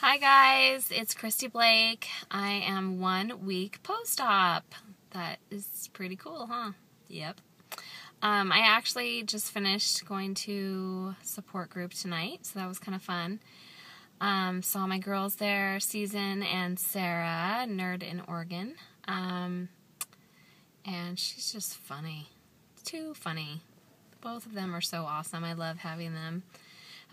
Hi guys, it's Christy Blake. I am 1 week post-op. That is pretty cool, huh? Yep. I actually just finished going to support group tonight, so that was kind of fun. Saw my girls there, Susan and Sarah, Nerd in Oregon. And she's just funny. Too funny. Both of them are so awesome. I love having them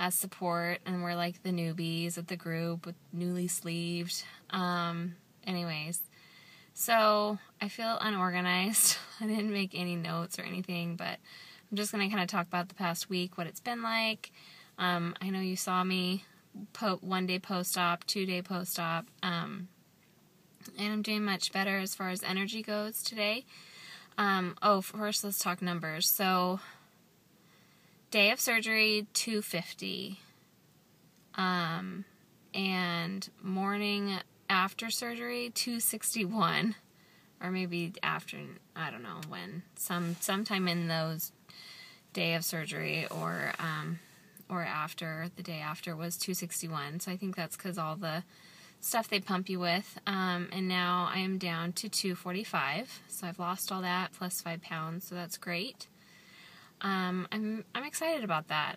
as support, and we're like the newbies at the group with newly sleeved. Anyways, so I feel unorganized. I didn't make any notes or anything, but I'm just going to kind of talk about the past week, what it's been like. I know you saw me 1 day post-op, 2 day post-op, and I'm doing much better as far as energy goes today. First let's talk numbers. So, day of surgery, 250. And morning after surgery, 261. Or maybe after, I don't know when. Sometime in those day of surgery or after, the day after was 261. So I think that's because all the stuff they pump you with. And now I am down to 245. So I've lost all that plus 5 pounds. So that's great. I'm excited about that.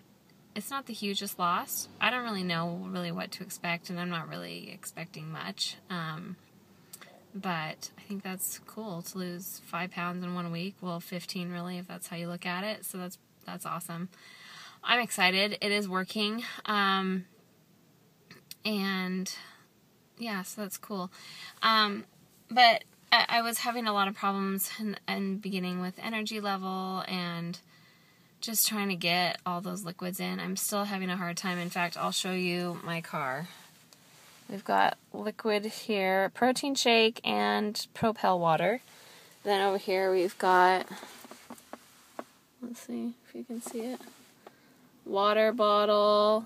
It's not the hugest loss. I don't really know what to expect, and I'm not really expecting much. But I think that's cool to lose 5 pounds in 1 week. Well, 15 really, if that's how you look at it. So that's awesome. I'm excited. It is working. And yeah, so that's cool. But I was having a lot of problems in beginning with energy level and just trying to get all those liquids in. I'm still having a hard time. In fact, I'll show you my car. We've got liquid here, protein shake, and Propel water. Then over here we've got, let's see if you can see it, water bottle,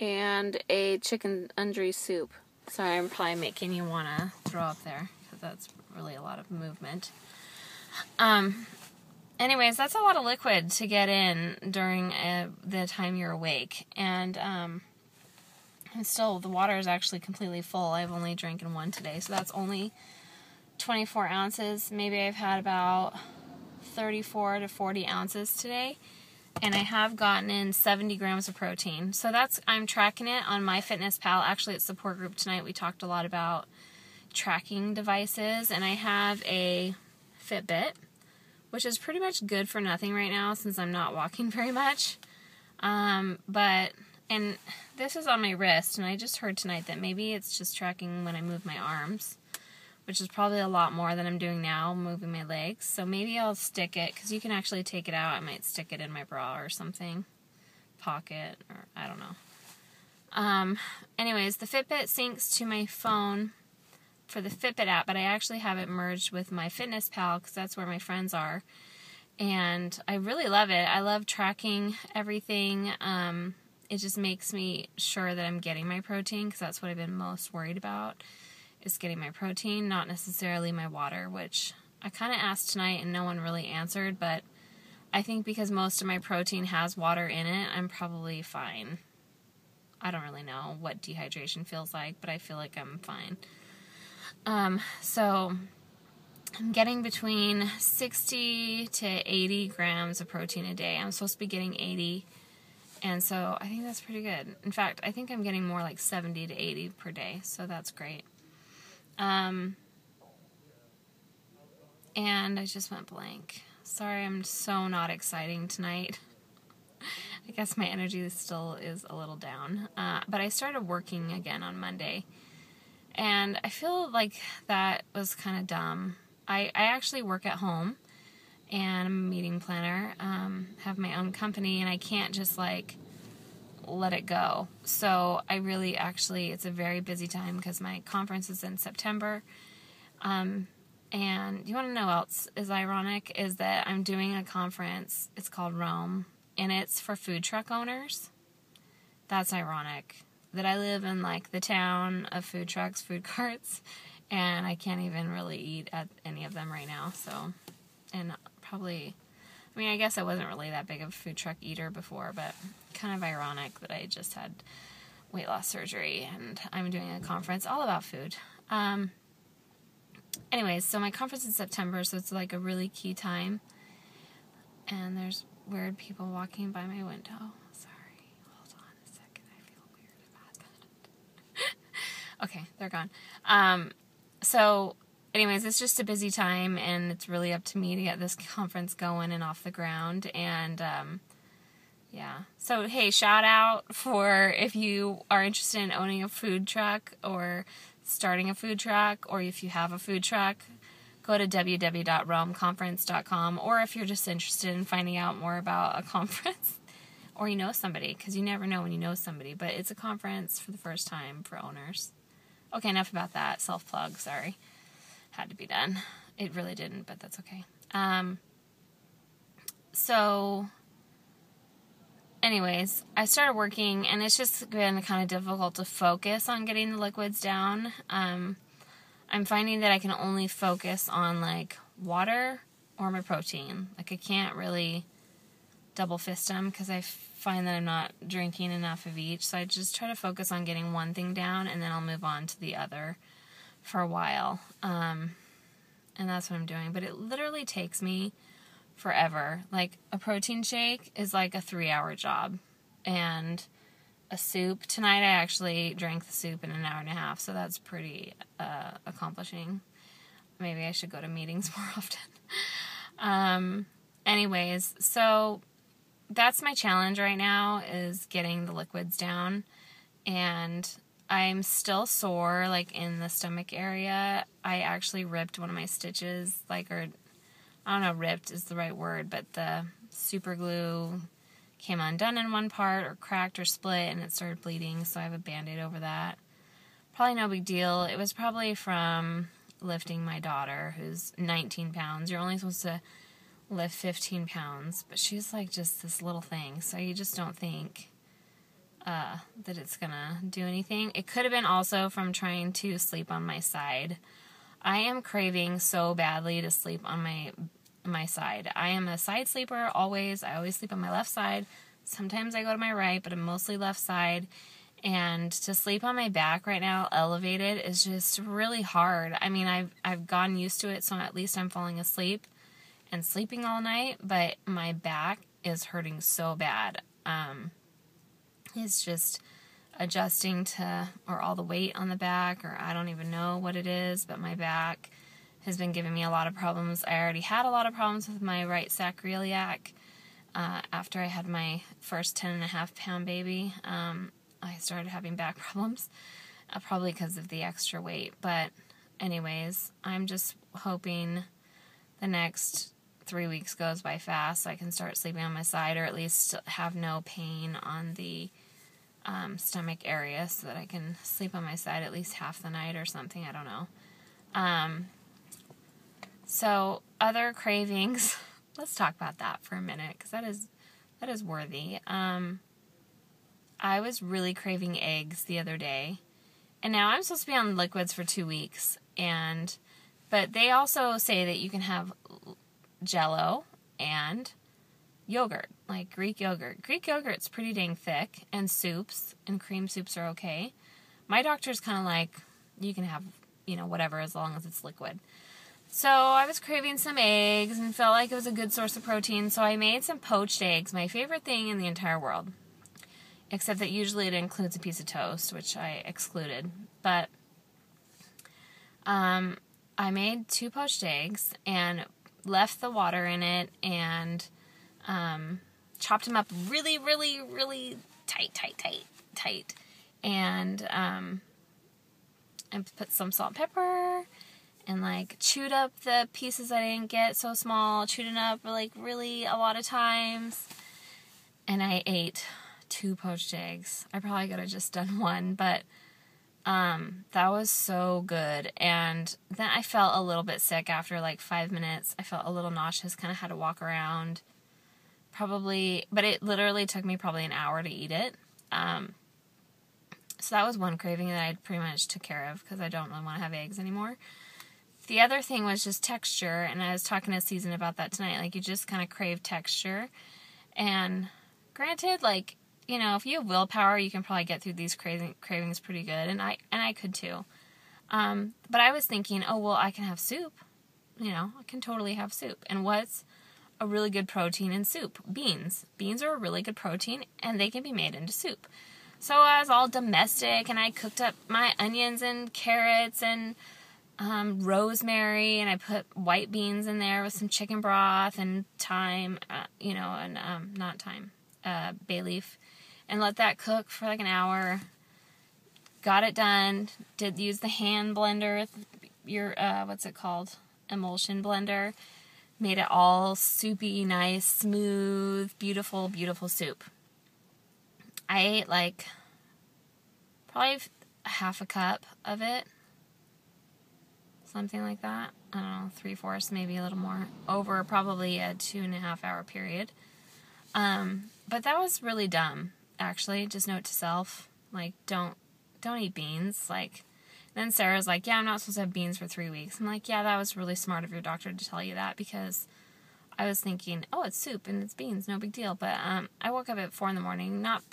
and a chicken undri soup. Sorry, I'm probably making you want to throw up there, because that's really a lot of movement. Anyways, that's a lot of liquid to get in during the time you're awake. And still, the water is actually completely full. I've only drank one today, so that's only 24 ounces. Maybe I've had about 34 to 40 ounces today. And I have gotten in 70 grams of protein. So I'm tracking it on MyFitnessPal. Actually, at support group tonight, we talked a lot about tracking devices. And I have a Fitbit, which is pretty much good for nothing right now since I'm not walking very much. And this is on my wrist, and I just heard tonight that maybe it's just tracking when I move my arms, which is probably a lot more than I'm doing now, moving my legs. So maybe I'll stick it, because you can actually take it out. I might stick it in my bra or something, pocket, or I don't know. Anyways, the Fitbit syncs to my phone for the Fitbit app, but I actually have it merged with MyFitnessPal because that's where my friends are, and I really love it. I love tracking everything. It just makes me sure that I'm getting my protein, because that's what I've been most worried about, is getting my protein, not necessarily my water, which I kind of asked tonight and no one really answered, but I think because most of my protein has water in it, I'm probably fine. I don't really know what dehydration feels like, but I feel like I'm fine. So I'm getting between 60 to 80 grams of protein a day. I'm supposed to be getting 80, and so I think that's pretty good. In fact, I think I'm getting more like 70 to 80 per day, so that's great. And I just went blank. Sorry, I'm so not exciting tonight. I guess my energy still is a little down. But I started working again on Monday. And I feel like that was kind of dumb. I actually work at home, and I'm a meeting planner, have my own company, and I can't just let it go. So I really it's a very busy time because my conference is in September. And you want to know what else is ironic? Is that I'm doing a conference. It's called Rome, and it's for food truck owners. That's ironic. That I live in the town of food trucks, food carts, and I can't even really eat at any of them right now. So, and probably, I guess I wasn't really that big of a food truck eater before, but kind of ironic that I just had weight loss surgery, and I'm doing a conference all about food. Anyways, so my conference is in September, so it's like a really key time. And there's weird people walking by my window. Sorry, hold on a second. I feel weird about that. Okay, they're gone. So anyways, it's just a busy time, and it's really up to me to get this conference going and off the ground. And yeah. So hey, shout out for if you are interested in owning a food truck or starting a food truck, or if you have a food truck, go to www.realmconference.com, or if you're just interested in finding out more about a conference, or you know somebody, because you never know when you know somebody, but it's a conference for the first time for owners. Okay, enough about that. Self-plug, sorry. Had to be done. It really didn't, but that's okay. So anyways, I started working, and it's just been kind of difficult to focus on getting the liquids down. I'm finding that I can only focus on, like, water or my protein. Like, I can't really double fist them because I find that I'm not drinking enough of each. So I just try to focus on getting one thing down, and then I'll move on to the other for a while. And that's what I'm doing. But it literally takes me forever. Like, a protein shake is like a 3-hour job. And a soup. Tonight I actually drank the soup in an hour and a half, so that's pretty accomplishing. Maybe I should go to meetings more often. Anyways, so that's my challenge right now, is getting the liquids down. And I'm still sore, like, in the stomach area. I actually ripped one of my stitches, like, or I don't know, ripped is the right word, but the super glue came undone in one part, or cracked or split, and it started bleeding, so I have a Band-Aid over that. Probably no big deal. It was probably from lifting my daughter, who's 19 pounds. You're only supposed to lift 15 pounds, but she's like just this little thing, so you just don't think that it's gonna do anything. It could have been also from trying to sleep on my side. I am craving so badly to sleep on my side. I am a side sleeper always. I always sleep on my left side. Sometimes I go to my right, but I'm mostly left side. And to sleep on my back right now, elevated, is just really hard. I mean, I've gotten used to it, so at least I'm falling asleep and sleeping all night, but my back is hurting so bad. It's just adjusting to, or all the weight on the back, or I don't even know what it is, but my back has been giving me a lot of problems. I already had a lot of problems with my right sacroiliac after I had my first 10.5-pound baby. I started having back problems, probably because of the extra weight. But anyways, I'm just hoping the next 3 weeks goes by fast so I can start sleeping on my side, or at least have no pain on the stomach area, so that I can sleep on my side at least half the night or something. I don't know. So other cravings, let's talk about that for a minute, because that is worthy. I was really craving eggs the other day, and now I'm supposed to be on liquids for 2 weeks, but they also say that you can have Jell-O and yogurt, like Greek yogurt. Greek yogurt's pretty dang thick, and soups and cream soups are okay. My doctor's kind of like, you can have, whatever, as long as it's liquid. So I was craving some eggs and felt like it was a good source of protein, so I made some poached eggs, my favorite thing in the entire world. Except that usually it includes a piece of toast, which I excluded. But I made 2 poached eggs and left the water in it, and chopped them up really, really, really tight. And put some salt and pepper, and like chewed up the pieces I didn't get so small, chewed it up like really a lot of times. And I ate 2 poached eggs. I probably could have just done 1, but that was so good. And then I felt a little bit sick after like 5 minutes. I felt a little nauseous, kind of had to walk around. But it literally took me probably an hour to eat it. So that was one craving that I pretty much took care of, because I don't really want to have eggs anymore. The other thing was just texture, and I was talking to Susan about that tonight. Like, you just kind of crave texture. And granted, like, you know, if you have willpower, you can probably get through these cravings pretty good, and I could too. But I was thinking, oh, well, I can have soup. You know, I can totally have soup. And what's a really good protein in soup? Beans. Beans are a really good protein, and they can be made into soup. So I was all domestic, and I cooked up my onions and carrots and rosemary, and I put white beans in there with some chicken broth and thyme, you know, and not thyme, bay leaf, and let that cook for like an hour. Got it done. Did use the hand blender, your what's it called? Emulsion blender. Made it all soupy, nice, smooth, beautiful, beautiful soup. I ate like probably half a cup of it. Something like that. I don't know, 3/4, maybe a little more. Over probably a 2.5 hour period. But that was really dumb, actually. Just note to self, like, don't eat beans. Like, then Sarah's like, yeah, I'm not supposed to have beans for 3 weeks. I'm like, yeah, that was really smart of your doctor to tell you that, because I was thinking, oh, it's soup and it's beans, no big deal. But I woke up at 4 a.m, not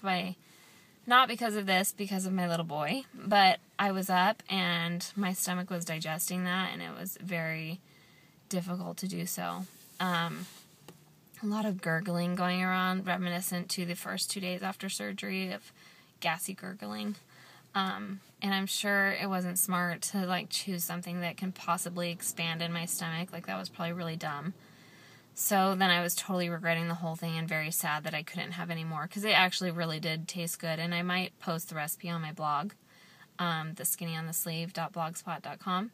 because of this, because of my little boy, but I was up and my stomach was digesting that, and it was very difficult to do so. A lot of gurgling going around, reminiscent to the first 2 days after surgery of gassy gurgling. And I'm sure it wasn't smart to, like, choose something that can possibly expand in my stomach. Like, that was probably really dumb. So then I was totally regretting the whole thing and very sad that I couldn't have any more, because it actually really did taste good. And I might post the recipe on my blog, theskinnyonthesleeve.blogspot.com,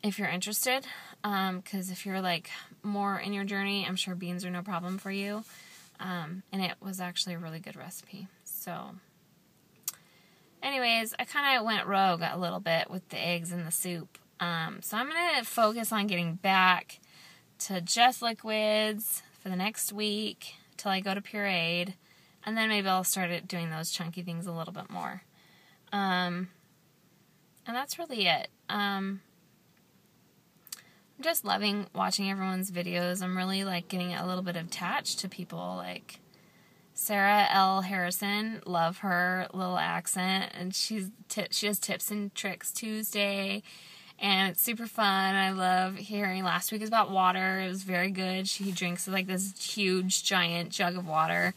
if you're interested. Because if you're, like, more in your journey, I'm sure beans are no problem for you. And it was actually a really good recipe. So anyways, I kind of went rogue a little bit with the eggs and the soup. So I'm going to focus on getting back to just liquids for the next week till I go to pureed, and then maybe I'll start doing those chunky things a little bit more. And that's really it. I'm just loving watching everyone's videos. I'm really, like, getting a little bit attached to people, like Sarah L. Harrison. Love her little accent, and she has Tips and Tricks Tuesday, and it's super fun. I love hearing. Last week was about water. It was very good. She drinks like this huge, giant jug of water.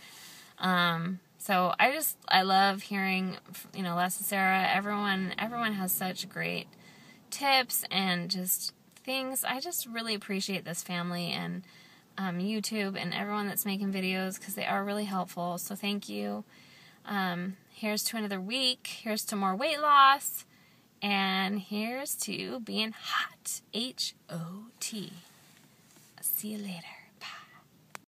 So I love hearing, you know, Les and Sarah. Everyone has such great tips and just things. I just really appreciate this family and YouTube and everyone that's making videos, because they are really helpful. So thank you. Here's to another week. Here's to more weight loss. And here's to being hot. HOT. See you later.